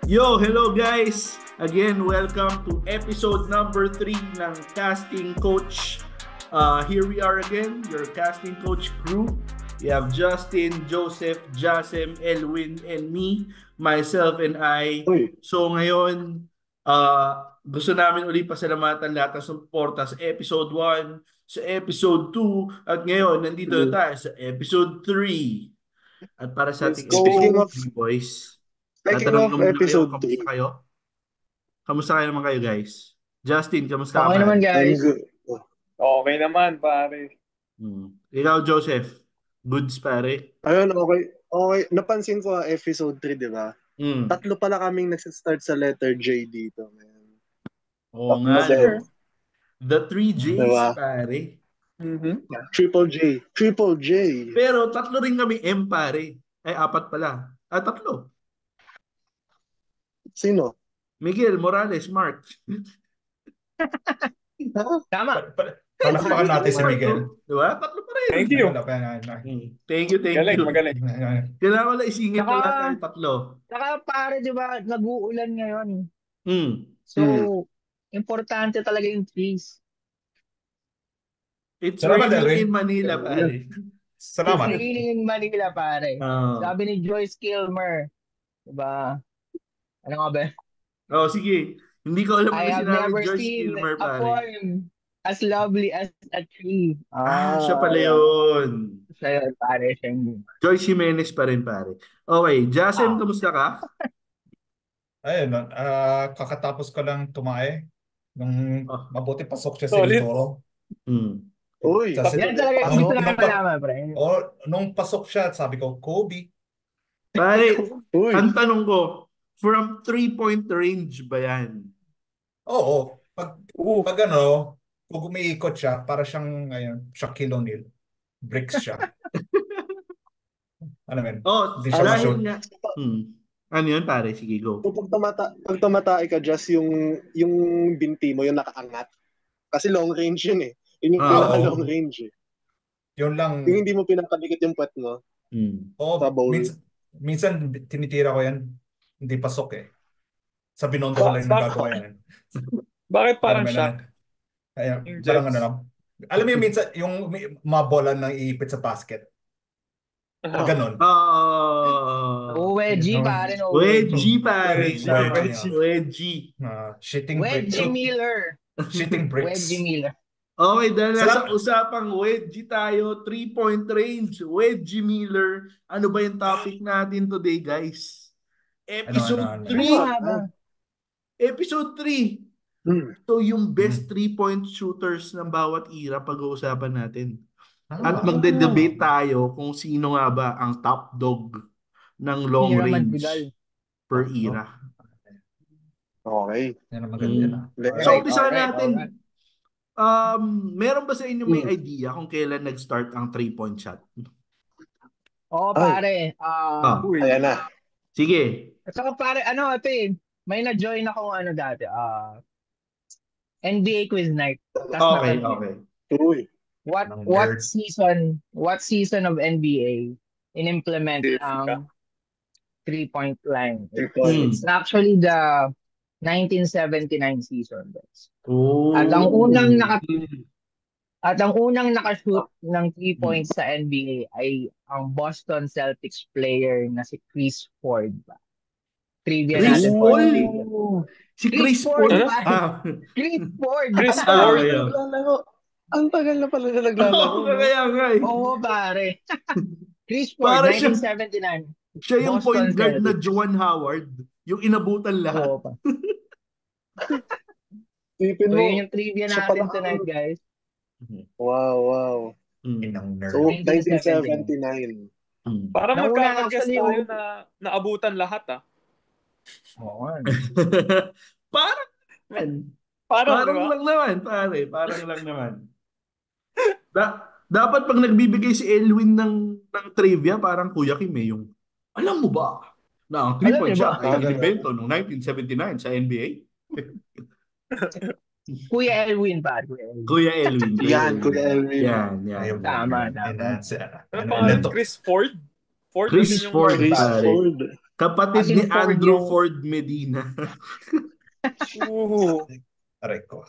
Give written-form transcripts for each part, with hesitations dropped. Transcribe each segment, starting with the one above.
Yo, hello guys! Again, welcome to episode number 3 ng Casting Coach. Here we are again, your Casting Coach crew. We have Justin, Joseph, Jasem, Elwin, and me, myself and I. So ngayon, gusto namin ulit pasalamatan lahat ng suporta sa episode 1, sa episode 2, at ngayon, nandito na tayo sa episode 3. At para sa ating episode 3, boys, Speaking of episode 2. Kamusta kayo? Kamusta kayo naman kayo, guys? Justin, kamusta ka? Okay naman, guys. Okay naman, pare. Ikaw, Joseph, goods, pare? Ayun, okay. Napansin ko episode 3, di ba? Tatlo pala kaming nag-start sa letter J dito. Oo nga. The 3 J's, diba? Pare. Triple J. Pero tatlo rin kami M, pare. Ay, 4 pala. Tatlo. Sino? Miguel Morales, Mark. Tama. Palakpakan natin si Miguel. Diba? Tatlo pa rin. Thank you. Thank you. Magaling. Kailangan ko lang isingit na lahat tayo tatlo. Saka pare, diba, nag-uulan ngayon. So, importante talaga yung trees. It's raining in Manila, pare. Salamat. It's raining in Manila, pare. Sabi ni Joyce Kilmer. Diba? Ano nga ba? Sige. Hindi ko alam I ano have sinabi never Joyce seen Kilmer, a pare. form as lovely as a tree. Siya pala yun. Siya yun, pare. Siya yun. Joyce Jimenez pa rin, pare. Okay, Jasem, kamusta ka? Ayun, kakatapos ko lang tumae. Nung mabuti pasok siya sa Mindoro. Uy. Yan talaga gusto naman malaman, pre. Nung pasok siya, sabi ko, Kobe. Pare, ang tanong ko, from 3-point range ba yan? Oo. Pag kung umiikot siya, para siyang Shaquille O'Neal. Bricks siya. Ano men? Hindi siya ma-shoot. Ano yun, pare? Sige, go. Pag tumatay ka, just yung binti mo, yung nakaangat. Kasi long range yun eh. Yun yung pinaka-long range eh. Yun lang. Yung hindi mo pinakadikit yung puwet mo. Minsan tinitira ko yan. Hindi pasok eh. Sa Binondo ko lang nagagawa yan. Bakit parang shock? Parang ano lang. Alam mo yung minsan, yung mga bola nang iipit sa basket. Ganon. Wedgie, pare. Wedgie, pare. Wedgie. Shitting bricks. Wedgie Miller. Shitting bricks. Wedgie Miller. Okay, dahil nasa usapang wedgie tayo, 3-point range, Wedgie Miller. Ano ba yung topic natin today, guys? Episode 3. Episode 3. So, yung best 3-point shooters ng bawat era pag-uusapan natin. At magde-debate tayo kung sino nga ba ang top dog ng long range per era. Okay. So, umpisa natin. Meron ba sa inyo may idea kung kailan nag-start ang 3-point shot? Pare. Ayan na. Sige. At saka pare, may na-join ako dati. NBA quiz night. Okay. Uy. What season of NBA in-implement ang 3-point line? It's actually the 1979 season, guys. At ang unang nakashoot ng 3 points sa NBA ay ang Boston Celtics player na si Chris Ford ba? Trivia natin. Si Chris Ford. Chris Ford. Ang tagal na pala na naglalaro. Oo, pare. Chris Ford, 1979. Siya yung point guard na Juwan Howard. Yung inabutan lahat. Tipin mo. Yun yung trivia natin tonight, guys. Wow. So, 1979. Parang magkakaguess tayo na naabutan lahat Oo. Parang lang naman, pare. Parang lang naman. Dapat pag nagbibigay si Elwin ng trivia, parang Kuya Kim yung, alam mo ba na ang 3-point shot ay inimbento noong 1979 sa NBA? Kuya Elwin, pare. Kuya Elwin. Kuya Elwin. Yan. Tama. Chris Ford? Chris Ford. Kapatid As in ni Ford Andrew yung- Ford Medina. Oo. Aray ko.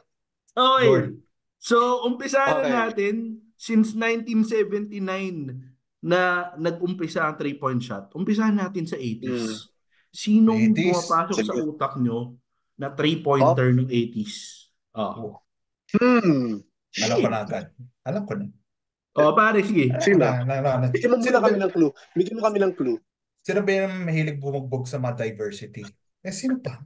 Okay. Lord. So, umpisahan Okay. na natin since 1979 na nag-umpisa ang 3-point shot. Umpisahan natin sa 80s. Sinong 80s? pumapasok sa Sige. utak nyo na 3-pointer ng 80s? Oh. Alam ko na agad. Alam ko na. Oh, pare, sige. Sino? Bigyan mo Sino muna ba, kami ng clue. Bigyan mo kami ng clue. sino ba yung mahilig bumugbog sa mga diversity? Sino pa?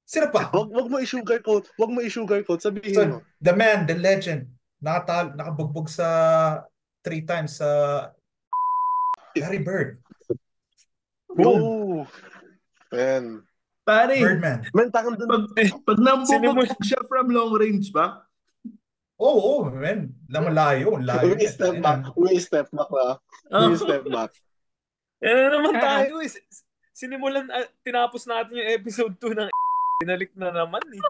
Sino pa? Wag mo i-sugarcoat. Wag mo i-sugarcoat. Sabihin mo. So, the man, the legend, nakabugbog sa 3 times sa Larry Bird. Go! Man. Pare, Birdman. Man, parang dun. pag nambubog siya from long range ba? Oo, man. Malayo. May step back. May step back na. May step back. Naman tayo eh. Sinimulan, tinapos natin yung episode 2 ng binalik na naman eh.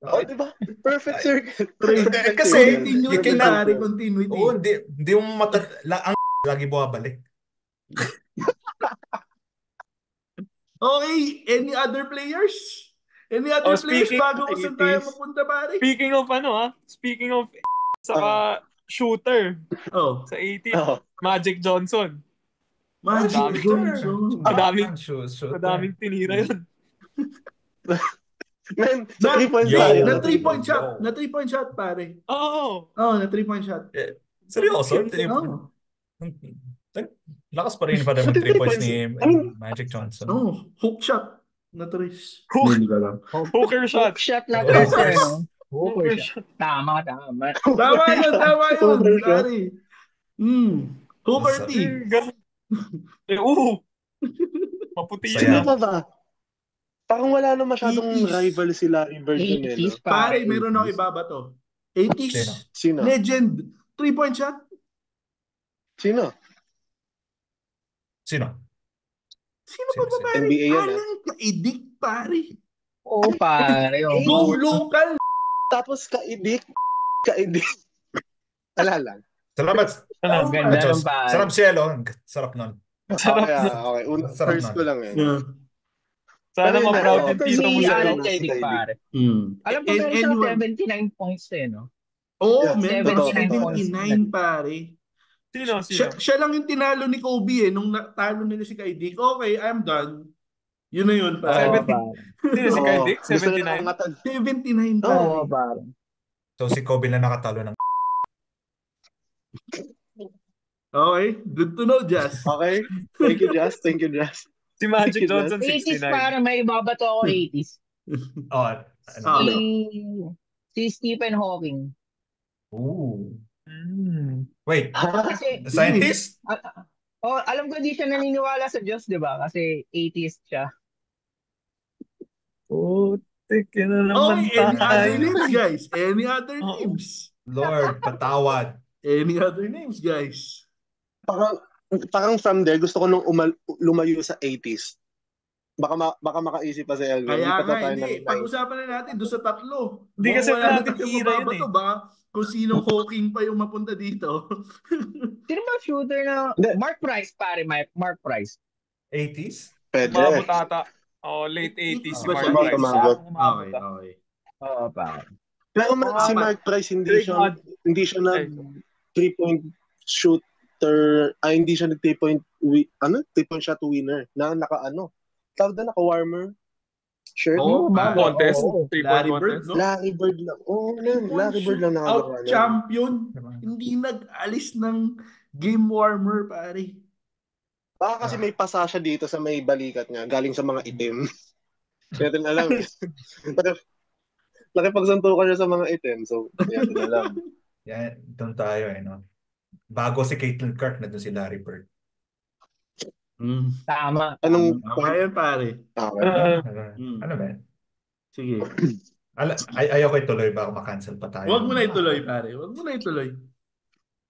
Oh, di ba? Perfect circle. Pre, Kasi, continue you na cannot- pare, continuity. Oo, hindi mo ang lagi bumabalik. Okay, any other players? Any other players speaking bago of kung saan tayo 80s. mapunta pare? Speaking of saka shooter Oh, sa 80s, Oh. Magic Johnson. Magic Madami. Johnson. Madaming tinira yun. Man, sa Na, 3-point Yo. tayo. na 3-point Yo. shot. Na 3-point shot, pare. Oo. Oh, na 3-point shot. Seryoso? Oh, Lakas pa rin pa rin Pati 3 points 3 ni points. Magic Johnson. oh, hook shot. Na 3. Hook. Hindi ka lang. Hooker shot. Hook shot na Hooker three, shot. no? Hooker shot. Tama. Tama yun, Hooker shot. pare. Hooker T. Ganun. Maputi Saya. yun. Sino pa ba? Parang wala na masyadong 80s. rival si Larry Bird yun eh. 80s No? Pare, pare. meron ako ibabato. 80s. Sino? Sino? Legend. 3-point shot. Sino? Sino Sino, pa ba sino? pare? NBA yan, Alang kaidik, pare. Oo, pare. Go local. Tapos kaidik. Wala lang. Salamat. Ang ganda Diyos. ng pare. Sarap cielo. Sarap nun. Sarap. Okay. Sarap First nun. ko lang eh. Yeah. Sana Ayun, ma-proud oo. yung tito mo Si sa'yo. Alan Kaidik, pare. Alam ko meron siya Anyone? 79 points eh, no? Oh, Yeah, meron 79 79 pare. Sino? Siya lang yung tinalo ni Kobe nung natalo nila si Kaidik. Okay, I'm done. Yun na yun, pare. Oo, pare. Sino si Kaidik? Gusto nila 79? angatan. 79, pare. Oo, pare. So si Kobe na nakatalo ng Okay, good to know, Jazz. Okay? Thank you, Jazz. Si Magic Sige, Johnson, 80s 69. pare, may ibabato ako 80s. Ah. Si Stephen Hawking. Ooh. Mm. Wait, Kasi, scientist? alam ko di siya naniniwala sa Diyos, di ba? Kasi atheist siya. Putik, yun na naman Okay, any other tayo. names, guys? Any other Oo. names? Lord, patawad. Any other names, guys? Parang from there, gusto ko nung lumayo sa 80s. Baka makaisip pa si Elvin. Kaya Lipat na nga, tayo hindi. ng Pag-usapan na natin doon sa tatlo. Hindi kasi Kung wala na natin tayong era yun mababato eh. ba? Kung sinong Hawking pa yung mapunta dito. Sino ba shooter na? Hindi. Mark Price, pare. Mark Price. 80s? Pwede. Umabot ata. Late 80s si Ba Mark siya? Price. Umabot. Umabot. Okay. Oo, pare. Pero si Tama. Mark Price, hindi Drake siya Hunt. nag 3-point shooter. Hindi siya nag 3-point 3-point shot winner. Tawag na naka-warmer shirt. Oo, ba? Contest. Oo. Larry Three-point Bird, contest. no? Larry Bird lang. Larry Bird lang nakagawa. Out nun. champion. Diba? Hindi nag-alis ng game warmer, pare. Baka kasi may pasa siya dito sa may balikat niya, galing sa mga itim. Kaya din alam. Nakipagsantukan siya sa mga itim. So, kaya din alam. Yan, doon tayo no? Bago si Caitlin Clark, na doon si Larry Bird. Tama. Anong Tama yan, pare. Okay. Ano ba yan? Sige. Ayoko ituloy, baka makancel pa tayo. Huwag mo na ituloy, pare. Huwag mo na ituloy.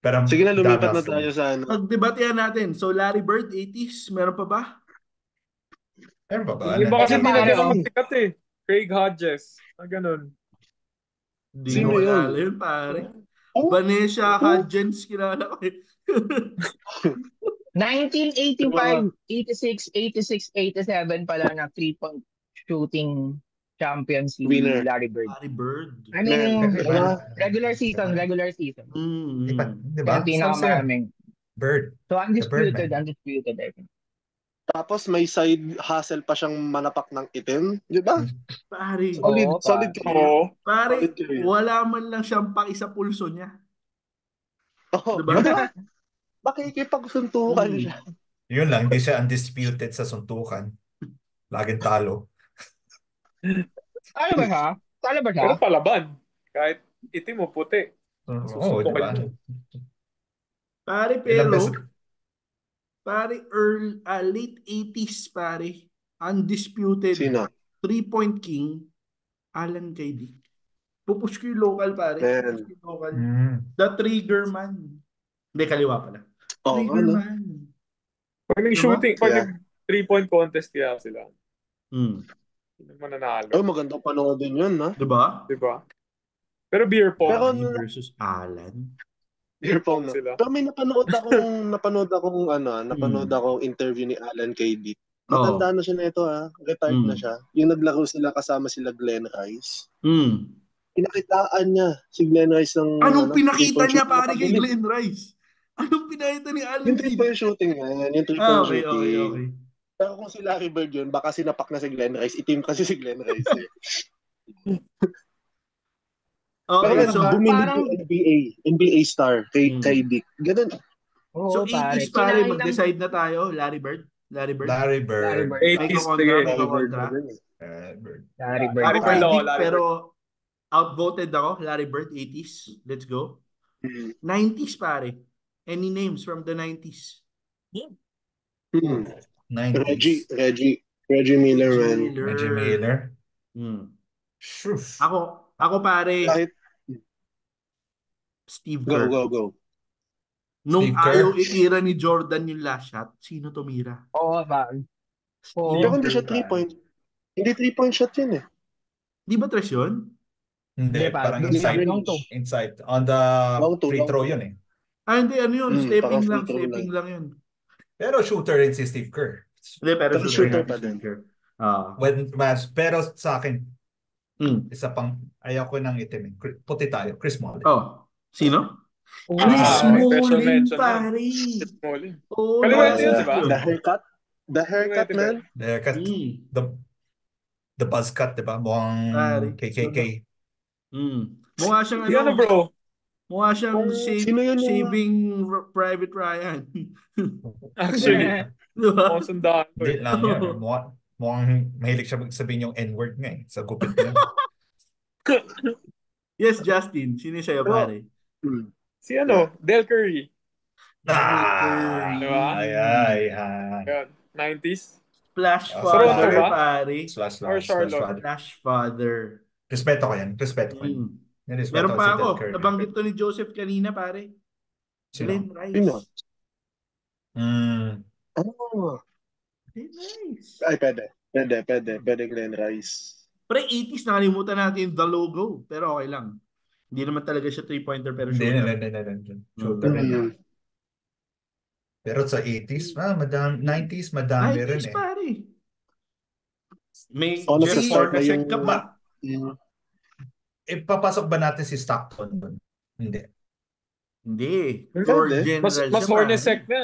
Pero Sige na, lumipat na Dallas, tayo sa ano. Pagdebatehan natin. So, Larry Bird, 80s. Meron pa ba? Meron pa ba? Yung iba kasi Ano? hindi na Ano? ganun sikat eh. Craig Hodges. Ganun. Hindi Sino ko yun? kilala yun, pare. Oh? Vanessa Hudgens, kilala ko eh. 1985, 86, 86, 87 pala na 3-point shooting champion si Winner. Larry Bird. Larry Bird. I mean, Man, diba? regular season. Diba? Siya ang pinakamaraming. Bird. So, The Birdman. undisputed, I think. Tapos may side hustle pa siyang manapak ng itim. Di ba? Pare, Solid career. Oo. pare, Solid career. wala man lang siyang paki sa pulso niya. Oh, Diba? makikipagsuntukan Hmm. siya. Yun lang, hindi siya undisputed sa suntukan. Laging talo. Ano ba siya? Pero palaban. Kahit itim o puti. Oo, Susuntukin diba? mo. Pare, Ilang pero, beses- late 80s, pare. Undisputed. Sino? 3-point king, Alan Kaydik. Pupush ko yung local, pare. Man. Pupush ko yung local. The Mm. Trigger Man. Hindi, kaliwa pala. Oo, Trigger ano? Man. Pag Diba? nag-shooting, pag Yeah. nag-3-point contest kaya sila. Hmm. Hindi mananalo. Ay, magandang panoodin yun, ha? Diba? Diba? Pero beer pong. Pero, Kanye versus Alan. Beer pong no? sila. Pero may napanood akong interview ni Alan Kaydik. Matanda na siya nito, ha? Retired na siya. Yung naglaro sila kasama sila Glenn Rice. Hmm. Pinakitaan niya si Glenn Rice ng Anong pinakita three-point niya, shooting pare, kay nakabili. Glenn Rice? Anong pinakita ni Alan Yung Kaydik? three-point shooting nga, yung three-point Okay. shooting. Pero kung si Larry Bird yun, baka sinapak na si Glenn Rice. Itim kasi si Glenn Rice. Eh. Okay, Pero so, bumilig parang- yung NBA star kay Dick. Ganun. so 80s, pare, mag-decide na tayo. Larry Bird? Larry Bird. Larry Bird. May 80s, kontra, sige. may kontra. Bird. Larry Bird. Ako Larry kay Bird. Dick, Larry pero outvoted ako. Larry Bird, 80s. Let's go. 90s, pare. Any names from the 90s? Hmm. 90s. Reggie Miller, man. Reggie Miller. Shoof. Ako pare, Kahit Steve Kerr. go. Nung Steve Kerr. ayaw itira ni Jordan yung last shot, sino tumira? Oo, man. Oo. Pero hindi Kerr, siya 3-point. Hindi 3-point shot yun eh. Di ba tres yun? Hindi, Hindi, parang parang inside. long two. Inside. On the Long two, free long throw two. yun eh. Hindi, ano yun? Parang free throw Stepping lang yun. Pero shooter rin si Steve Kerr. Hindi, pero Pero shooter shooter nga pa si din. Steve Kerr. Pero sa akin, isa pang, ayaw ko ng itim eh. Puti tayo. Chris Mullin. Oh, sino? Ah, Chris special Mullin, mention pare. Chris Mullin. Oh, Kaliwa nice. yun, di ba? The haircut, man. The haircut. The buzz cut, diba? Pare. Mukhang KKK. Mukha siyang Di ano, bro? Mukha siyang Sino yun yung- saving Private Ryan. Actually, Diba? mukhang sundahan ko Hindi eh. lang yan. Mukhang mahilig siya sabihin yung N-word nga eh. Sa gupit niya. Yes, Justin. Sino sa'yo, pare? Si ano, Del Curry. Diba? Ay. Yan, 90s. Splash Toronto Father, ba? pare. Or Charlotte. Splash Father. Respeto ko yan. Respeto ko yan. Respeto Meron ko pa si ako. Del Curry. Nabanggit to ni Joseph kanina, pare. Glenn Rice. Sino? Oh. Glenn Rice. Ay, pwede Glenn Rice. Pre, 80s, nakalimutan natin the logo. Pero okay lang. Hindi naman talaga siya 3-pointer pero Hindi. shooter. Shooter rin yan. Pero sa 80s, 90s, madami rin 90s, eh. pare. May Honest Jeff to start na Hornacek yung- ka ba? Ipapasok ba natin si Stockton doon? Hindi. Hindi. Pwede. Floor general Mas siya, Hornacek pare. na.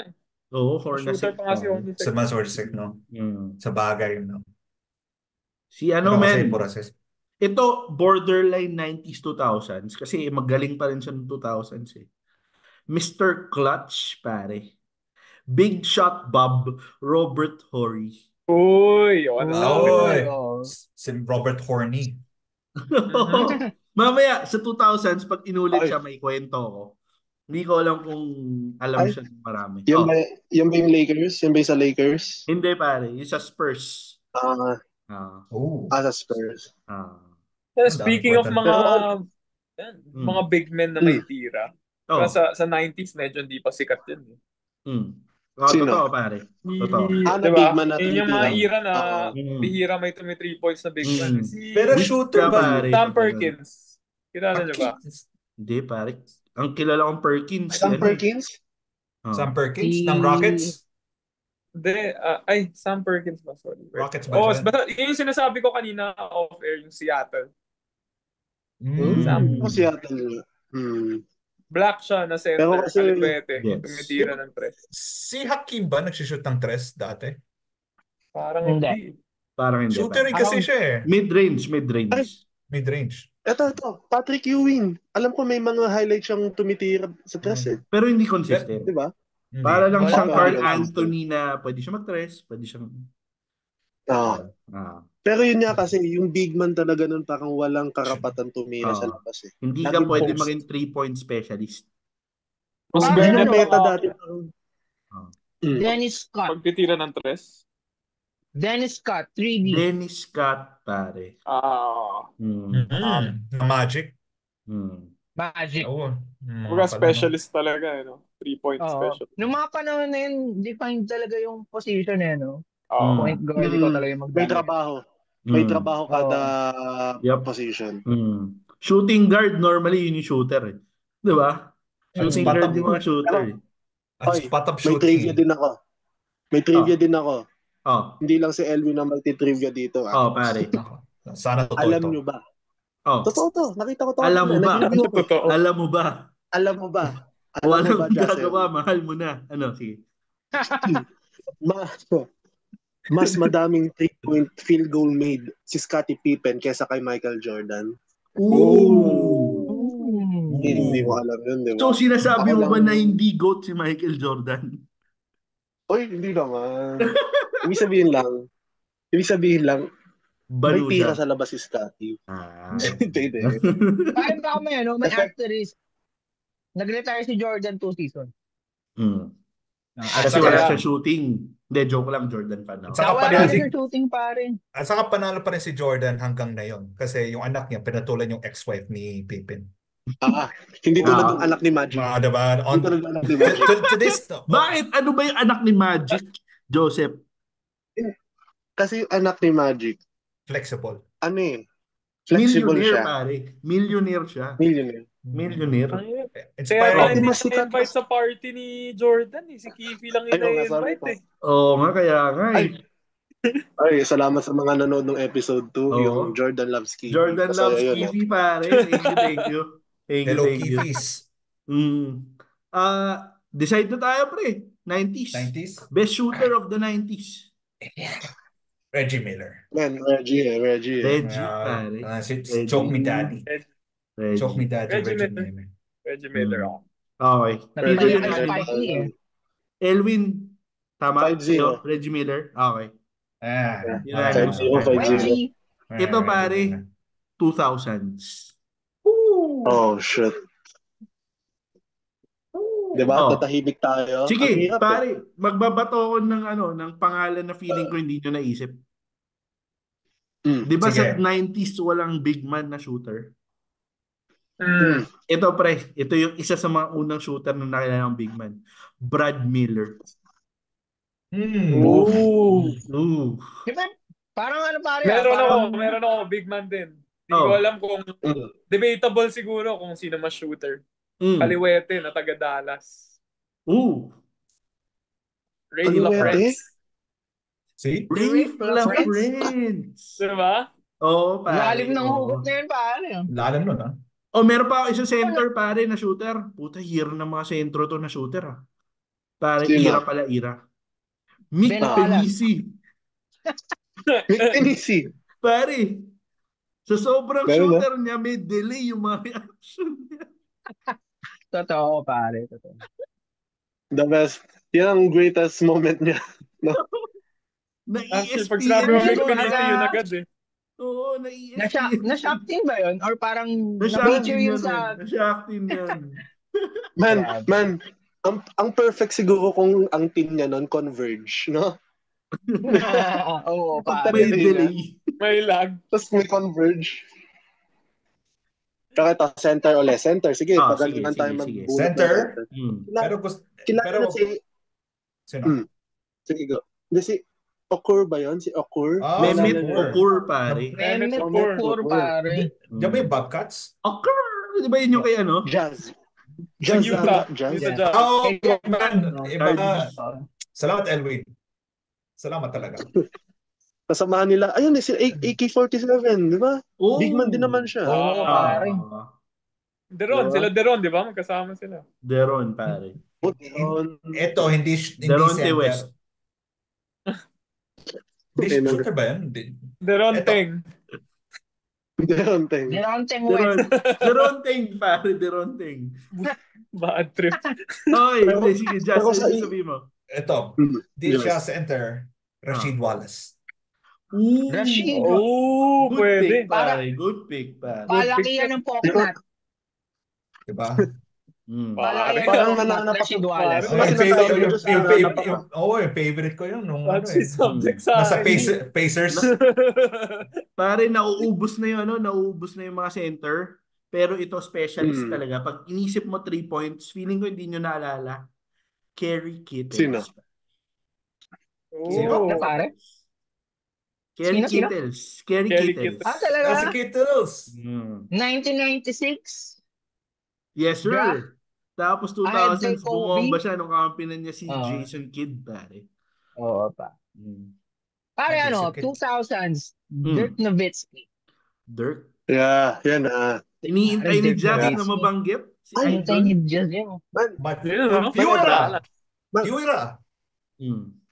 Oo, Shooter Hornacek. pa nga si Hornacek. Sa Masorsek, no? Sa bagay, no? Si ano, Pero kasi men? Purases. Ito, borderline 90s, 2000s. Kasi magaling pa rin siya ng 2000s eh. Mr. Clutch, pare. Big Shot Bob, Robert Horry. Uy, ano Oy! Oo. Si Robert Horny. Mamaya, sa 2000s, pag inulit Ay. siya, may kwento ko. Hindi ko alam kung alam Ay. siya ng marami. Yan ba yung Lakers? Yan ba yung sa Lakers? Hindi, pare. Yung sa Spurs. Oh. Sa Spurs. Speaking of mga yan, mga big men na may tira. Oh. Sa 90s, medyo hindi pa sikat yun. Sino? Totoo, pare. Totoo. Na Diba? big man na Yun yung mga tumitira. era na bihira may 3 points na big man. Si Pero shooter ba? pare. Sam Perkins. Kilala niyo ba? Hindi, pare. Ang kilala kong Perkins. Sam ano eh. Perkins? Oh. Sam Perkins Si- ng Rockets? Hindi, Sam Perkins ba? Sorry. Rockets ba siya? Basta yun yung sinasabi ko kanina off-air, yung Seattle. Mm. Ako Seattle. Black siya na Pero center, kasi- kaliwete, Yes. tumitira ng tres. Si Hakim ba nagsishoot ng tres dati? Parang Hindi. hindi. Parang hindi Shooter rin pa. kasi siya eh. Mid-range. Ay. Mid-range. Ito. Patrick Ewing. Alam ko may mga highlights siyang tumitira sa tres eh. Pero hindi consistent. Di ba? Hindi. Para lang Wala siyang pa. Carl Anthony na pwede siya mag-tres, pwede siyang... Pero yun nga kasi, yung big man talaga nun parang walang karapatan tumira sa Ah. labas eh. Hindi ka Laging pwede post. maging 3-point specialist. Mas Ah, Yun better ang ano, meta ka dati. Dennis Scott. pagtitira ng tres. Dennis Scott, 3D. Dennis Scott, pare. Na Magic. Magic. Oo. Mga specialist talaga, no? 3-point Oo. specialist. Noong mga panahon na yun, define talaga yung position eh, no? Oo. Point guard, ikaw talaga yung May magdamage. trabaho. May trabaho kada Yup. position. Shooting guard, normally yun yung shooter eh. Di ba? Shooting spot guard up. yung mga shooter eh. At Oy, spot up May shooting. trivia din ako. Oh, Hindi lang si Elvin na multi-trivia dito. pare. Sana totoo Alam ito. nyo ba? Oh, Totoo to. Nakita ko to. alam mo ba? Nag-review ako. Totoo. Alam mo ba? Alam mo ba? Walang Jacel? gagawa, mahal mo na. Ano, sige. Mas madaming 3-point field goal made si Scottie Pippen kesa kay Michael Jordan. Ooh. Hindi mo alam yun, di ba? So, sinasabi Ako mo ba lang- na hindi GOAT si Michael Jordan? Oy, hindi naman. Ibig sabihin lang, may Balo tira siya. sa labas si Scottie. Ah. Hindi. Parang baka may, ano, may Effect- asterisk. Nag-retire si Jordan 2 seasons. Kasi saka- wala siya shooting. Hindi, joke lang, Jordan fan ako. Saka Nawala panalo na si- siya shooting pa rin. At saka panalo pa rin si Jordan hanggang ngayon. Kasi yung anak niya, pinatulan yung ex-wife ni Pippen. Hindi tulad ng anak ni Magic. Diba? Hindi tulad ng anak ni Magic. To this, Bakit? Ano ba yung anak ni Magic, Joseph? Kasi yung anak ni Magic, flexible. flexible Millionaire, siya. pare. Millionaire siya. Millionaire. Millionaire. Kaya Inspiring. hindi mas sikat na-invite sa party ni Jordan eh. Si Kiffy lang Ay, oo nga, sorry ina-invite eh. Oo nga, kaya nga eh. Ay, salamat sa mga nanood ng episode 2, Oo. yung Jordan Loves Kiwi. Jordan Masaya loves yun, Kiwi, pare. Thank you. Hello, Thank you. Kifis. Decide na tayo, pre. 90s. 90s. Best shooter of the 90s. Reggie Miller. Man, Reggie. Reggie, pare. Choke me daddy. Reggie. Choke me daddy, Reggie Reggie Miller. Miller. Reggie Miller ako. Okay. Nakita Sino niya yun? kay Elvin? Spike Lee eh. Elvin. Tama? 5-0. Sa'yo? Reggie Miller? Okay. Five zero. Reggie. Ito, pare. 2000s. Oh, shit. Diba? Oh. Tatahimik tayo. Ang Sige, hirap, pare. Magbabato ako ng pangalan na feeling ko hindi nyo naisip. Di ba sa Sige. 90s walang big man na shooter? Mm. Ito, pre. Ito yung isa sa mga unang shooter na nakilala ng big man. Brad Miller. Ooh. Diba? Parang ano pare. Meron ako big man din. Hindi ko alam kung debatable siguro kung sino mas shooter. Kaliwete na taga Dallas. Ray Kaliwete? LaFrance. See? Rafe LaFrance. LaFrance. Diba? Oo, pare. Lalim ng hugot na yun pare. Lalim nun, ha? Meron pa ako isa center, pare, na shooter. Puta, hira ng mga sentro to na shooter, ah. Pare, Sino? ira pala, ira. Mick Ben Penisi. Mick Penisi. Pare, sa sobrang Meron shooter niya, may delay yung mga reaction niya. Totoo pare. Totoo. The best. Yan ang greatest moment niya. No? Actually, pag Na-ESPN sinabi mo siya Mick nun, Penisi, ah. yun agad eh. Oo, na-ESPN. Na-shock team ba yun? Or parang Na-shock na-feature team yun yan, sa... na-shock team yan. Man, ang perfect siguro kung ang team niya nun converge, no? Oo, pare. May delay. May lag. Tapos may converge. Kaya ito, center ulit. Center, sige, pagalingan sige, tayo sige. magbunot. Center? Kilala Pero na si... sino? Sige, go. Hindi si Okur ba yun? Si Okur? Mehmet Okur. Okur, pare. Mehmet Okur, pare. Diyan ba yung Bobcats? Okur! Di ba yun yung kay ano? Jazz. Jazz Utah. Jazz. Utah Jazz. Oh, Eh, man. Iba. Oh. Salamat, Elwin. Salamat talaga. Kasamahan nila. Ayun, si AK-47, di ba? Oh. Big man din naman siya. Oo, pare. Deron, Diba? sila Deron, di ba? Magkasama sila. Deron, pare. Ito, hindi Deronte center. West. Hindi, shooter ba yan? Deron Eto. Teng. Deronte. Deronteng, pare. Deronteng. Bad trip. Okay, hindi. Sige, Jazz. pero sa- Ano sabihin mo? Ito, di Yes. siya center. Rashid Wallace. Ooh. Rashid. Oh, Good pwede. pick, pare. Good pick, pare. Palaki yan ng coconut. Diba? Palaki yan Parang ng coconut. nananapak Rashid ako. Wallace. Ano ba sinasabi niyo sa nananapak ako? Yung favorite ko yun. Nung ano Fancy subject sa Nasa akin. Pacers. Pare, nauubos na yung mga center. Pero ito, specialist talaga. Pag inisip mo 3 points, feeling ko hindi nyo naalala. Kerry Kittles. Sino? Oh. Ano, pare? Kerry Sino? Kittles. Kerry Kerry Kittles. Kittles. Talaga? Si Kittles. 1996? Yes, sir. Draft. Tapos Ahead 2000s, kay Kobe. bumomba siya nung kampinan niya si Oo. Jason Kidd, pare. Oo pa. Pare Jason ano, Kidd. 2000s, Dirk Nowitzki. Dirk. Yeah, yan Iniintay ni Dirk Jazz na Nowitzki. mabanggit. Si Ay, Idol. ni Jazz yun. But Yun, no? Fiora. Fiora.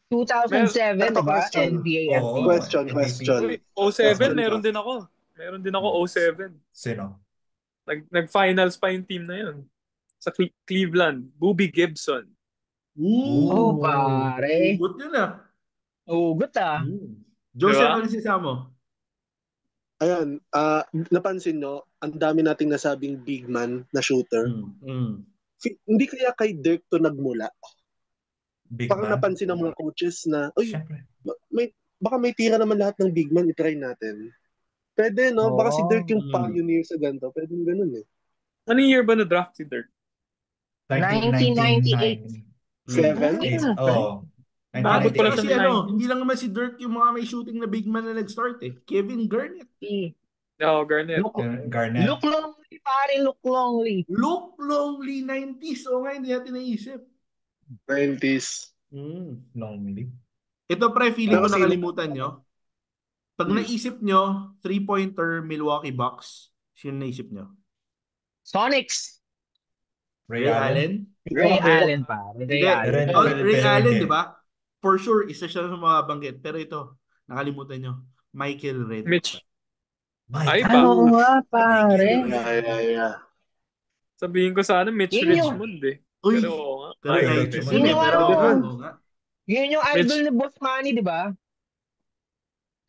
2007, Ito, diba? question. NBA Oo. MVP. Question. Uy, 07, meron din ako. Meron din ako 07. Sino? Nag-finals pa yung team na yun. Sa Cleveland. Booby Gibson. Oh, pare. Good yun ah. Ugot ah. Joseph, Diba? ano sisama mo? Ayan, napansin nyo, ang dami nating nasabing big man na shooter. Hindi kaya kay Dirk to nagmula? Big Parang man. napansin ng mga coaches na, uy, Siyempre. baka may tira naman lahat ng big man, itry natin. Pwede, no? Baka si Dirk yung pioneer sa ganito. Pwede yung ganun eh. Anong year ba na-draft si Dirk? 1998. 7? Oo. Abot pala Kasi siya ng 90s. hindi lang naman si Dirk yung mga may shooting na big man na nag-start eh. Kevin Garnett. Oo, Garnett. Garnett. Look Longley, pare. Look Longley. Luke Longley, 90s. O nga, hindi natin naisip. 90s. Lonely. Ito pre, feeling ko Pero nakalimutan nyo. Pag naisip nyo, 3-pointer Milwaukee Bucks, sino naisip nyo? Sonics. Ray Allen. Ray Allen, pare. Ray Allen. Ray Allen, di ba? For sure, isa siya sa mga banggit. Pero ito, nakalimutan nyo. Michael Redd. Mitch. Ay, Oo nga, pare. Yeah. Sabihin ko sana Mitch Yun yun. Richmond eh. Uy, Pero oo nga. pero Ay, naisip Richmond. yun eh. Yun yung Pero ano. oo nga. Yun yung idol ni Boss Manny, di ba?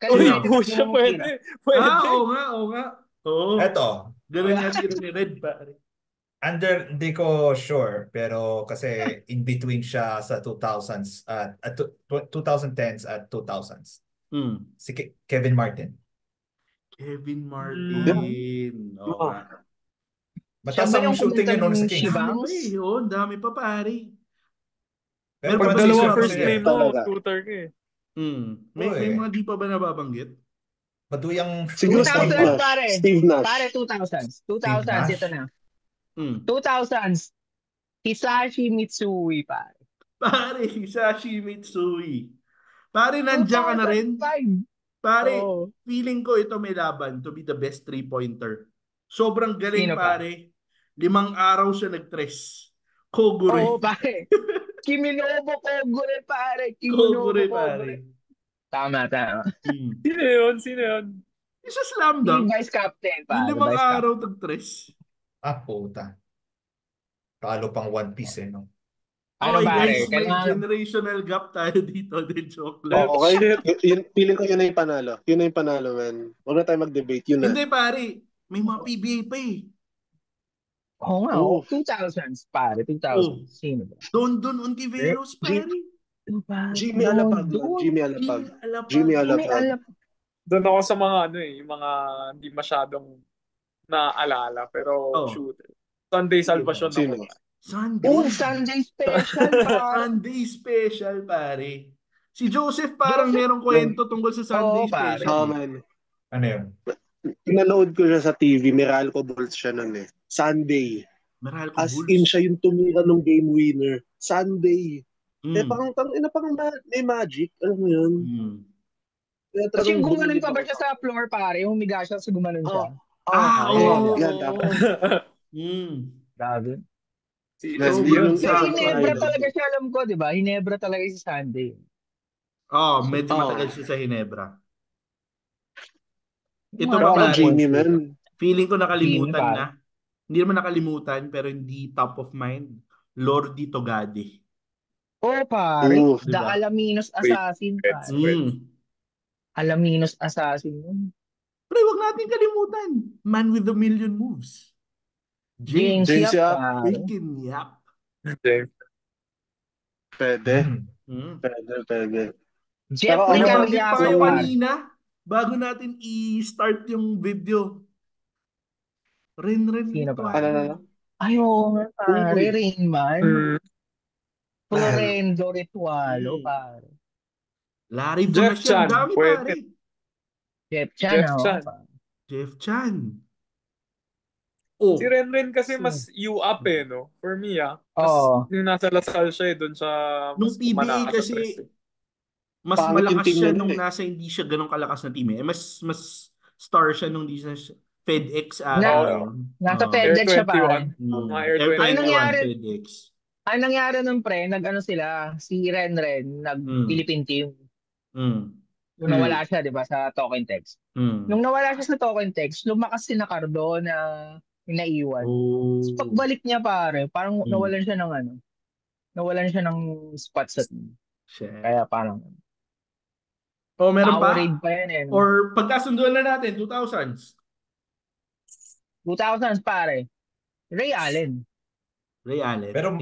Uy, Kalimutan ko siya yung pwede. tira. Pwede. Oo nga. Oo. Eto, Ganun nga tiro ni Red, pare. hindi ko sure, pero kasi in between siya sa 2000s at 2010s at 2000s. Si Kevin Martin. Kevin Martin. Oo nga. Mataas Siya ba ang yung shooting niya noon sa kumanta ng Kings. Shibang? Dami pa eh. Oo, dami pa, pare. Pero Pag Pag dalawa dalawa first first name name mo, talaga. shooter ka eh. May mga di pa ba nababanggit? Maduyang Siguro 2000s, Steve Nash. pare. Steve Nash. Pare, 2000s. 2000s, Nash? ito na. 2000. 2000s. Hisashi Mitsui, pare. Pare, Hisashi Mitsui. Pare, nandiyan ka na rin. 2005. Pare, Oo. feeling ko ito may laban to be the best 3-pointer. Sobrang galing, Sino pa? pare. 5 araw siya nag-tres. Kogure. Oo, pare. Kiminobo Kogure, pare. Kogure, Kiminobo pare. Kogure. Tama. Sino yun? Isa slam Yung dunk. vice captain, Yung pare. 5 Vice araw nag-tres. puta. Talo pang One Piece eh, no? Ano, Okay, pare? guys, may Kailangan... generational gap tayo dito. Din joke lang. Okay, feeling ko yun na yung panalo. Yun na yung panalo, man. Huwag na tayo mag-debate. Yun na. Hindi, pare. May mga PBA pa eh. Oo nga, Oh. 2000s, pare. 2000s. Sino ba? Don Ontiveros, pare. Jimmy Alapag. Jimmy Alapag. Doon ako sa mga yung mga hindi masyadong naaalala pero shooter. Sunday Salvation Sino? ako. Sunday Special, pare. Sunday Special, pare. Si Joseph parang merong kwento tungkol sa Sunday pare. Special. Man. Ano yun? Pinanood ko siya sa TV. Meralco Bulls siya nun eh. Sunday. Meralco As Bulls. in, siya yung tumira ng game winner. Sunday. Eh, Mm. parang may magic. Alam mo yun? Mm. Kaya Tapos yung talagang gumanon bumilib pa ba ako siya sa floor, pare? Yung humiga siya, sa gumanon siya. Oo. Yan, dapat. Grabe. Yan, So, yun yung Pero isa sa Hinebra highlight. talaga siya, alam ko, di ba? Hinebra talaga si Sunday. medyo matagal siya sa Hinebra. Ito Mga pa Ako, pare, Jimmy, man. feeling ko nakalimutan Jimmy, na. Hindi naman nakalimutan, pero hindi top of mind. Lordi Togade. Oo, pare. Ooh. The Diba? Alaminos Assassin, pare. Alaminos Assassin yun. Pero wag natin kalimutan. Man with a million moves. James James Yap, Yap. pare. Freaking Yap. Pwede. Pwede. Jeffrey Pero ako, Nabanggit pa Cambiaso, kayo pare. kanina, bago natin i-start yung video. Ren Sino pa? Ritualo. Ay, oo nga, pare. Uy. Rainman. Florendo Ritualo, pare. Larry Jeff Bonasian. Chan. Dami Pwede. pare. Jeff Chan, oo. Jeff Chan. Si Renren kasi mas U-up no? For me, Mas yung nasa Lasal siya doon sa nung PBA kasi mas malakas siya nung nasa hindi siya ganun kalakas na team eh. Mas star siya nung di siya FedEx nasa FedEx siya pare. Air 21 FedEx. Ang nangyari nun pre, sila, si Renren, nag-Philippine team. Nung nawala siya, di ba, sa Token Text. Nung nawala siya sa Token Text, lumakas si Nacardo na naiwan. So, pagbalik niya pare, parang nawalan siya ng spot sa team. Kaya parang meron pa? Powerade pa yan eh. No? Or pagkasunduan na natin, 2000s? 2000s pare. Ray Allen. Pero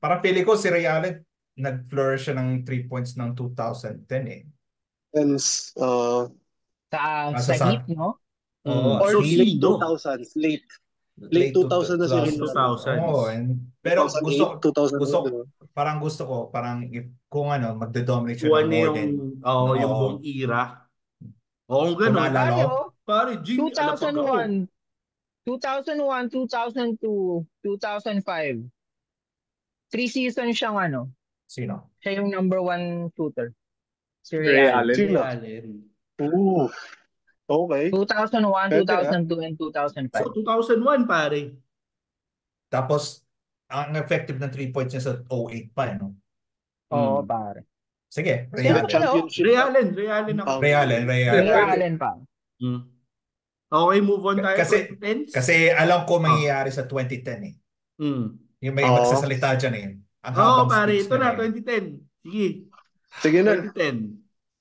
parang pili ko si Ray Allen, nag-flourish siya ng 3 points ng 2010 eh. Sa Heat, no? Or late 2000s. Late 2000s na si Ray Allen. Pero gusto ko, kung magde-dominate siya ng more than yung buong era. Kung gano'n. Pare, Jimmy, 2001, 2002, 2005. 3 seasons siyang Sino? Siya yung number 1 shooter. Si Ray Allen. Okay. 2001, 2002, and 2005. So, 2001, pare. Tapos, ang effective na 3 points niya sa 08 pa, no? Oo, pare. Sige, Ray Allen. Ray Allen ako. Ray Allen pa. Okay, move on tayo. Kasi alam ko mangyayari sa 2010 eh. Yung may magsasalita dyan eh. Pare, ito na, 2010. Sige na. 2010.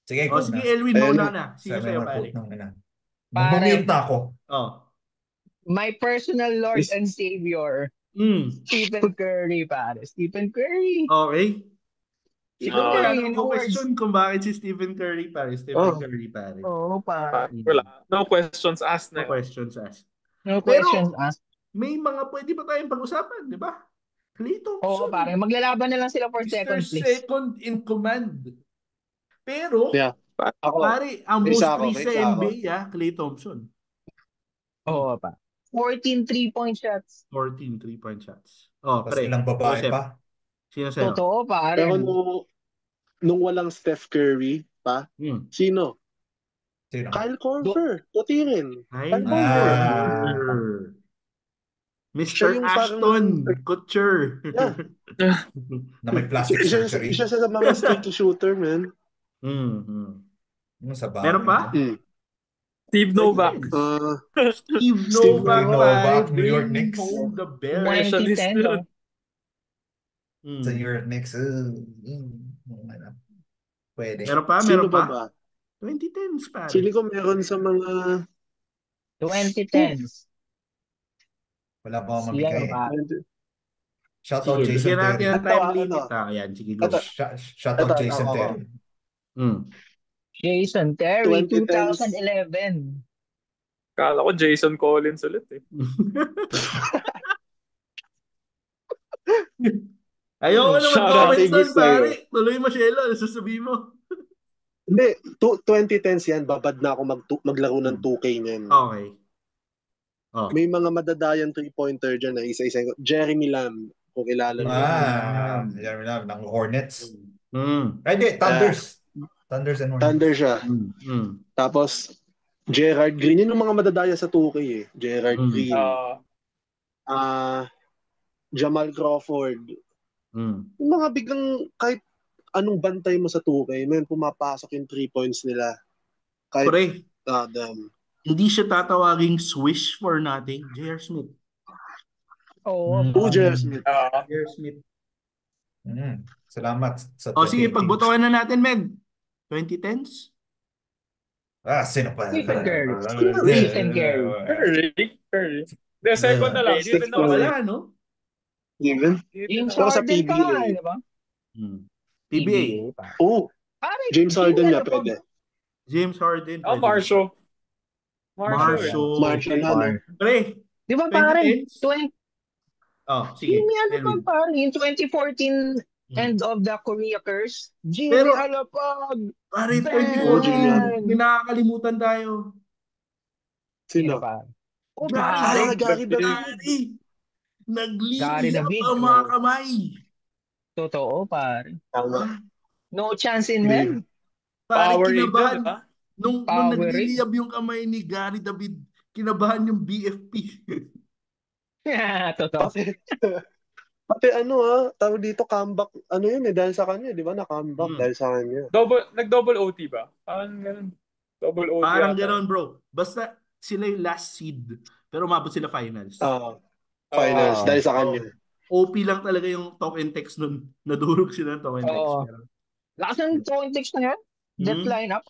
Sige, sige Elwin, mauna na. Sige sa'yo, pare. Mag-mute na ako. My personal Lord and Savior, Stephen Curry, pare. Stephen Curry. Okay. Siguro wala nang question kung bakit si Stephen Curry, pare. Curry, pare. Pare. Wala. No questions asked na. No questions asked. May mga pwede pa tayong pag-usapan, di ba? Klay Thompson. Pare. Maglalaban na lang sila for second place. Second in command. Pero, pare, ang most sa NBA, Klay Thompson. Pa. 14 3-point shots. 14 3-point shots. Pre. Ilang babae pa. Sino sa'yo? Totoo, pare. Pero nung walang Steph Curry pa, sino? Kyle Korver. Puti rin. Kyle Korver. Mr. Ashton Kutcher. Na may plastic surgery. Isa sa mga streaky shooter, man. Meron pa? Steve Novak. Steve Novak, New York Knicks. The Bears. 2010. Sa New York Knicks. Pwede. Meron pa? Sino ba? 2010s pa. Sili ko meron sa mga 2010s. Wala pa akong mamigay. Shoutout Jason Terry. Sige natin ang time limit. Ayan, sige go. Shoutout Jason Terry. Jason Terry, 2011. Kala ko Jason Collins ulit eh. Ayoko na mag-comment doon, pare. Tuloy mo, Shelo. Sasabihin mo. Hindi, 2010s yan. Babad na ako maglaro ng 2K niyan. Okay. May mga madadayang 3-pointer dyan na isa-isa. Jeremy Lamb, kung kilala niyo. Jeremy Lamb ng Hornets. Hindi, Thunders. Thunders and Hornets. Thunder siya. Tapos, Gerard Green. Yun yung mga madadaya sa 2K eh. Gerard Green. Jamal Crawford. Yung mga biglang kahit anong bantay mo sa 2K, man, pumapasok yung 3 points nila. Kahit, hindi siya tatawaging swish for nothing. J.R. Smith. J.R. Smith. J.R. Smith. Salamat sa sige, pagbutuan na natin, men. 2010s? Sino pa? Stephen Curry. Curry. The second na lang. Dito na wala, no? Steven? James Harden pa, di ba? PBA. James Harden na pwede. James Harden. Marshall. Pre, di ba pare? Sige. Yung pare, yung 2014 end of the Korea curse. Jimmy Alapag. Pare, 2014. Nakakalimutan tayo. Sino? Gary David. Nagliliyap ang mga kamay. Totoo, pare. No chance in hell. Pare, kinabahan. Nung nagliliyab yung kamay ni Gary David, kinabahan yung BFP. Totoo. Pati tawag dito comeback, yun dahil sa kanya, di ba? Na-comeback dahil sa kanya. Nag-double OT ba? Parang ganun. Double OT. Parang ganun, bro. Basta sila yung last seed, pero umabot sila finals. Finals, dahil sa kanya. OP lang talaga yung token text nun. Nadurog sila ng token text. Lakas ng token text na yan? That lineup?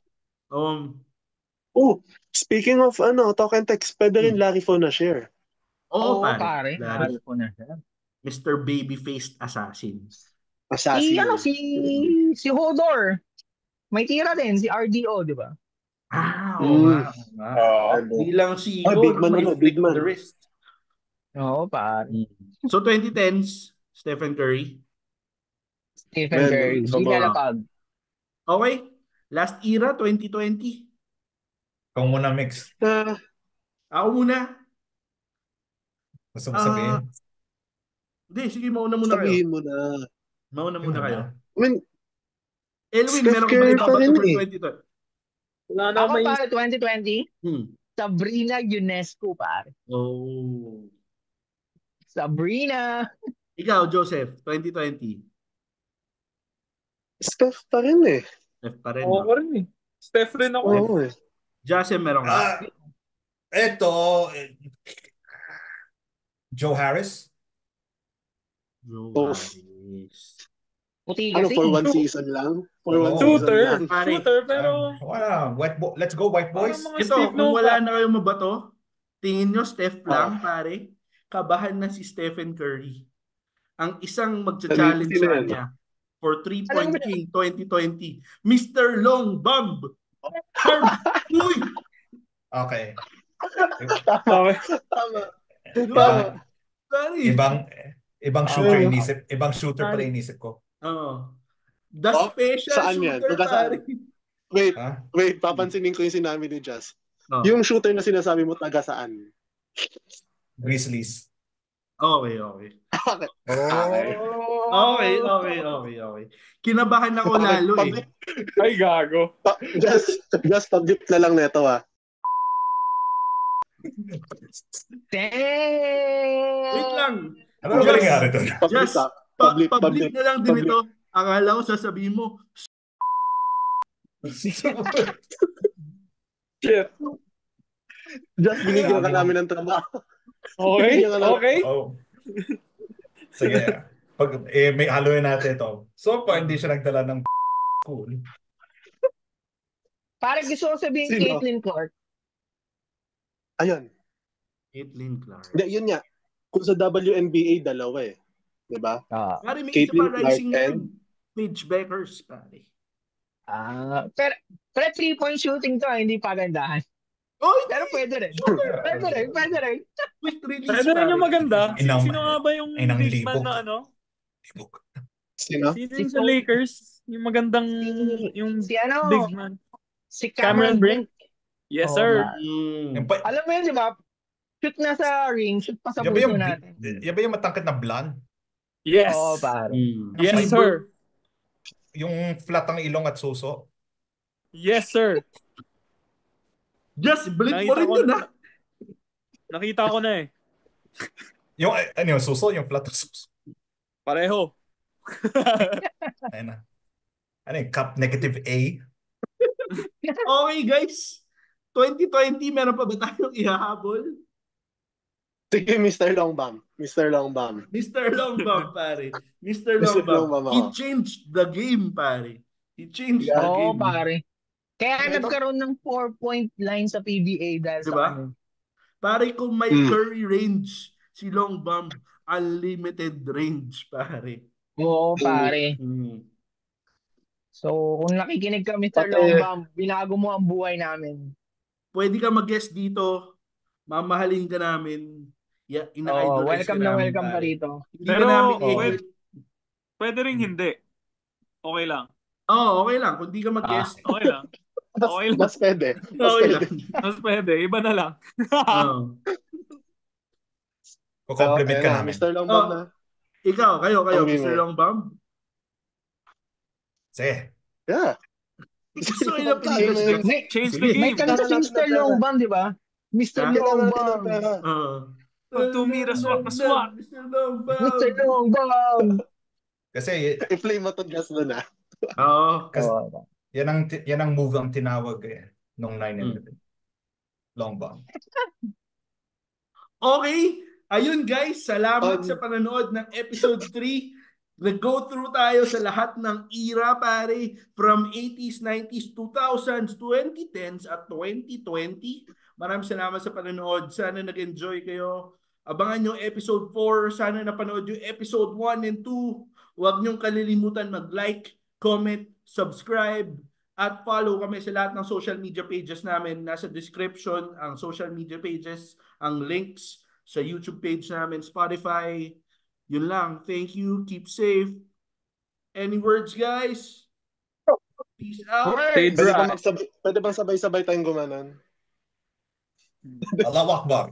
Speaking of token text, pwede rin Larry Fonashare. Pare. Larry Fonashare. Mr. Baby-faced Assassin. Si Hodor. May tira din, si RDO, di ba? Hindi lang si big man the wrist. Pare. So 2010s, Stephen Curry. Curry. Ginalapag. Okay. Last era, 2020. Ikaw muna, Mix. Ako muna. Gusto mo sabihin? Hindi, sige, mauna muna kayo. Sabihin mo na. Mauna muna kayo. Elwin, meron ka ba ibabato for 2020? Wala na ako pare, 2020? Sabrina UNESCO, pare. Sabrina. Ikaw, Joseph, 2020. Steph pa rin eh. Steph pa rin. Oo, rin eh. Steph rin ako. Joseph, meron ka? Joe Harris. Puti kasi. For one season lang? Shooter, pero... Let's go, white boys. Ito, kung wala na kayong mabato, tingin nyo, Steph lang, pare. Kabahan na si Stephen Curry. Ang isang magcha-challenge sa kanya for 3-point King 2020, Mr. Long Bomb. Okay. Tama. Ibang shooter pala inisip ko. The special saan shooter, pare. Wait, papansinin ko yung sinabi ni Jazz. Yung shooter na sinasabi mo, taga saan? Grizzlies. Okay. Kinabahan ako lalo eh. Ay, gago. Just pag-dip na lang neto Wait lang. Ano ba nangyari doon? Just public na lang din ito. Akala ko sasabihin mo. Shit. Just binigyan ka namin ng trabaho. Okay. Sige. Pag may haluin natin ito. So far, hindi siya nagdala ng cool. Parang gusto ko sabihin Caitlin Clark. Ayun. Caitlin Clark. Hindi, yun nga. Kung sa WNBA, dalawa eh. Diba? Pare, may isa pa rising yun. Paige Beckers, pare. Pero 3-point shooting to, hindi pagandahan. Pero pwede rin. Pwede rin. Quick release, pwede rin yung maganda. Sino nga ba yung big man na Sino? Sino sa Lakers? Yung magandang big man. Si Cameron Brink. Yes, sir. Alam mo yun, di ba? Shoot na sa ring, shoot pa sa puso natin. Yan ba yung matangkad na blonde? Yes. Oo, pare. Yes, sir. Yung flat ang ilong at suso? Yes, sir. Just blink mo rin dun, ha? Nakita ko na eh. Yung, ano yung suso? Yung flat ang suso? Pareho. Ayun na. Ano yung cup negative A? Okay, guys. 2020, meron pa ba tayong ihahabol? Sige, Mr. Longbam. Mr. Longbam. Mr. Longbam, pare. Mr. Longbam. He changed the game, pare. He changed the game. Oo, pare. Kaya nagkaroon ng 4-point line sa PBA dahil diba? sa ano. Pare, kung may curry range, si Longbam, unlimited range, pare. Oo, pare. So, kung nakikinig ka, Mr. Longbam, binago mo ang buhay namin. Pwede ka mag-guest dito. Mamahalin ka namin. Yeah, ina-idolize welcome ka namin, welcome pare. pa rito. Hindi ka namin pwede rin hindi. Okay lang. Okay lang. Kung di ka mag-guest. Okay lang. Okay lang. Mas pwede. Mas pwede. Iba na lang. Compliment ka namin. Mr. Longbam na. Ikaw, kayo, Mr. Longbam. Sige. Yeah. Gusto kayo na pinigas. Change the game. May kanta si Mr. Longbam, di ba? Mr. Longbam. Pag tumira, swak na swak. Mr. Longbam. Mr. Longbam. Kasi i-play mo to gas doon, ha? Kasi yan ang move ang tinawag nung 9/11. Longbam. Okay. Ayun guys, salamat sa panonood ng episode 3. Nag-go through tayo sa lahat ng era, pare. From 80s, 90s, 2000s, 2010s at 2020. Maraming salamat sa panonood. Sana nag-enjoy kayo. Abangan yung episode 4. Sana napanood yung episode 1 and 2. Huwag niyong kalilimutan mag-like, comment, subscribe, at follow kami sa lahat ng social media pages namin. Nasa description ang social media pages, ang links sa YouTube page namin, Spotify. Yun lang. Thank you. Keep safe. Any words, guys? Peace out. Pwede bang sabay-sabay tayong gumanon? Allahu Akbar.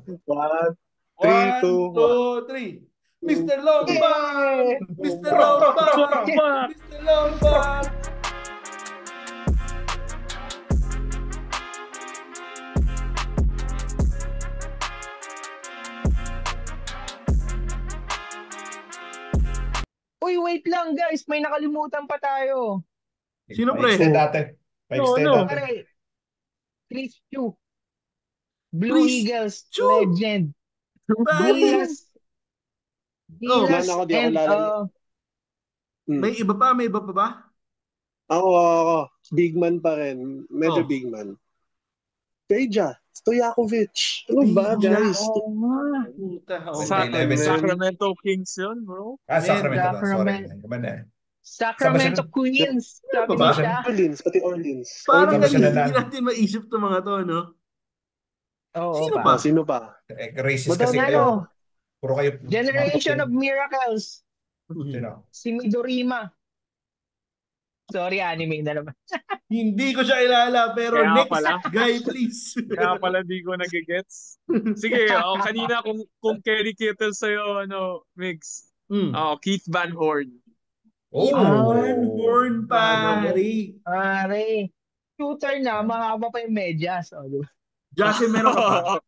1, 2, 3. Mr. Longbam! Mr. Longbam! Mr. Longbam! Uy, wait lang guys. May nakalimutan pa tayo. Sino pre? Pa-extend natin. Pare. Chris Chu. Blue Eagles legend. Diaz. And may iba pa ba? Ako. Big man pa rin. Medyo big man. Peja. Stojakovic. Ano ba, guys? Sacramento Kings yun, bro. Sacramento ba? Sorry. Sacramento Queens. Orleans, pati Orleans. Parang hindi natin maisip itong mga to, no? Sino pa? Racist kasi kayo. Puro kayo. Generation of Miracles. Sino? Si Midorima. Sorry, anime na naman. Hindi ko siya ilala, pero kaya next pala. guy, please. Kaya pala di ko nagigets. Sige, kanina kung Kerry Kittle sa'yo, Migs. Keith Van Horn. Van Horn, pare. Shooter na, mahaba pa yung medyas. Jasim, meron ka pa?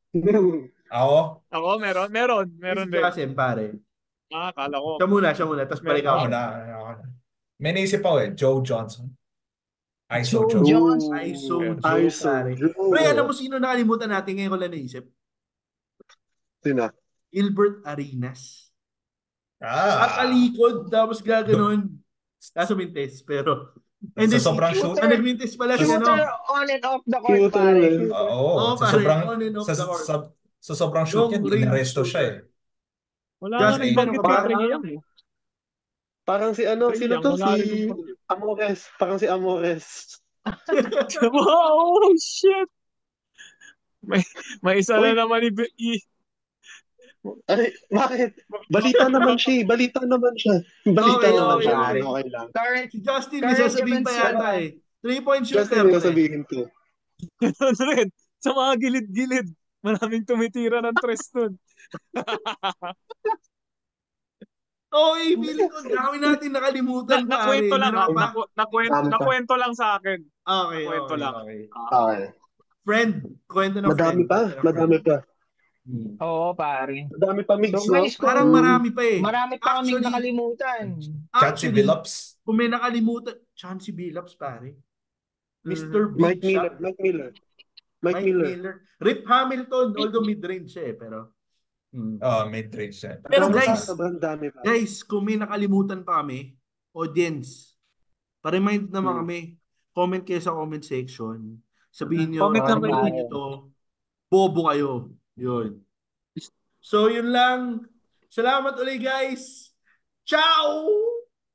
Ako, meron din. Jasim, pare. Kala ko. Siya muna, tapos balik ako. May naisip ako Joe Johnson. ISO Johnson. Pre, alam mo sino nakalimutan natin ngayon ko lang naisip? Sino? Gilbert Arenas. Kakalikod, tapos gaganon. Kaso mintes, pero... And sa sobrang shoot. Nagmintes pala siya, Shooter on and off the court, pare. Sa sobrang shoot niya, inaresto siya Wala na nagbanggit kay Treyang Parang si sino to? Si Amores. Parang si Amores. Oh, shit! May isa na naman Ay, bakit? Balita naman siya. Okay lang. Si Justin, may sasabihin pa yata 3-point shooter. Justin, may sasabihin to. Sa mga gilid-gilid. Maraming tumitira ng tres nun. Okay, feeling ko dami natin nakalimutan pare. Nakwento lang nakwento lang sa akin. Okay, nakwento lang. Okay. Friend, kwento na Madami friend. Madami pa. Oo, pare. Madami pa mix, So, no? guys, Parang marami pa eh. Marami pa kaming Actually, nakalimutan. Chancey Billups. Kung may nakalimutan, Chancey Billups pare. Mr. Mike Big Miller. Shot. Mike Miller. Rip Hamilton, although mid-range siya eh, pero mid-range siya. Pero dami pa. guys, kung may nakalimutan pa kami, audience, pa-remind naman kami, comment kayo sa comment section. Sabihin nyo, sabihin nyo to, bobo kayo. Yun. So, yun lang. Salamat ulit guys. Ciao!